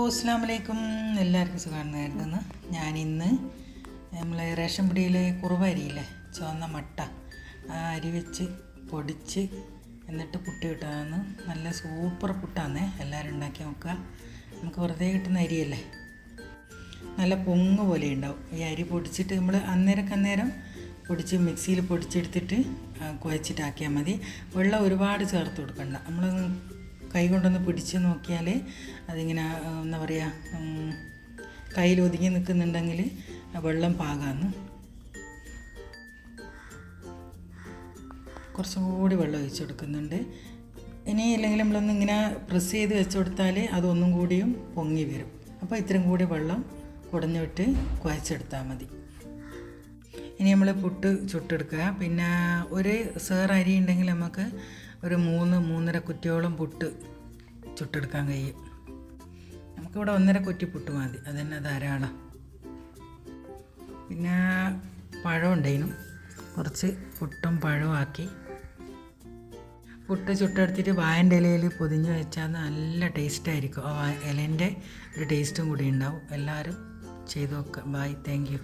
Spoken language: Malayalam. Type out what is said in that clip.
അസ്സലാമു അലൈക്കും. എല്ലാവർക്കും സുഖമാണെന്ന് ഞാനിന്ന് നമ്മൾ റേഷൻ പിടിയിൽ കുറുവ അരിയില്ലേ, ചുവന്ന മട്ട, ആ അരി വെച്ച് പൊടിച്ച് എന്നിട്ട് പുട്ട് കിട്ടാമെന്ന്. നല്ല സൂപ്പർ പുട്ടാന്നേ, എല്ലാവരും ഉണ്ടാക്കി നോക്കുക. നമുക്ക് വെറുതെ കിട്ടുന്ന അരിയല്ലേ, നല്ല പൊങ്ങ് പോലെ ഉണ്ടാവും. ഈ അരി പൊടിച്ചിട്ട് നമ്മൾ അന്നേരം പൊടിച്ച് മിക്സിയിൽ പൊടിച്ചെടുത്തിട്ട് കുഴച്ചിട്ടാക്കിയാൽ മതി. വെള്ളം ഒരുപാട് ചേർത്ത് കൊടുക്കണ്ട. നമ്മൾ കൈ കൊണ്ടൊന്ന് പിടിച്ച് നോക്കിയാൽ അതിങ്ങനെ എന്താ പറയുക, കയ്യിൽ ഒതുങ്ങി നിൽക്കുന്നുണ്ടെങ്കിൽ വെള്ളം പാകാന്ന്. കുറച്ചും കൂടി വെള്ളം ഒഴിച്ച് കൊടുക്കുന്നുണ്ട്. ഇനി ഇല്ലെങ്കിൽ നമ്മളൊന്ന് ഇങ്ങനെ പ്രസ് ചെയ്ത് വെച്ച് കൊടുത്താൽ അതൊന്നും കൂടിയും പൊങ്ങി വരും. അപ്പോൾ ഇത്രയും കൂടി വെള്ളം കുടഞ്ഞിട്ട് കുഴച്ചെടുത്താൽ മതി. ഇനി നമ്മൾ പുട്ട് ചുട്ടെടുക്കുക. പിന്നെ ഒരു സേർ അരി ഉണ്ടെങ്കിൽ നമുക്ക് ഒരു 3-3.5 കുറ്റിയോളം പുട്ട് ചുട്ടെടുക്കാൻ കഴിയും. നമുക്കിവിടെ 1.5 കുറ്റി പുട്ട് മതി, അതുതന്നെ ധാരാളം. പിന്നെ പഴം ഉണ്ടായിരുന്നു, കുറച്ച് പുട്ടും പഴവും ആക്കി പുട്ട് ചുട്ടെടുത്തിട്ട് വാഴൻ്റെ ഇലയിൽ പൊതിഞ്ഞ് വെച്ചാൽ നല്ല ടേസ്റ്റായിരിക്കും. ആ ഇലേൻ്റെ ഒരു ടേസ്റ്റും കൂടി ഉണ്ടാവും. എല്ലാവരും ചെയ്ത് നോക്കുക. Bye, thank U.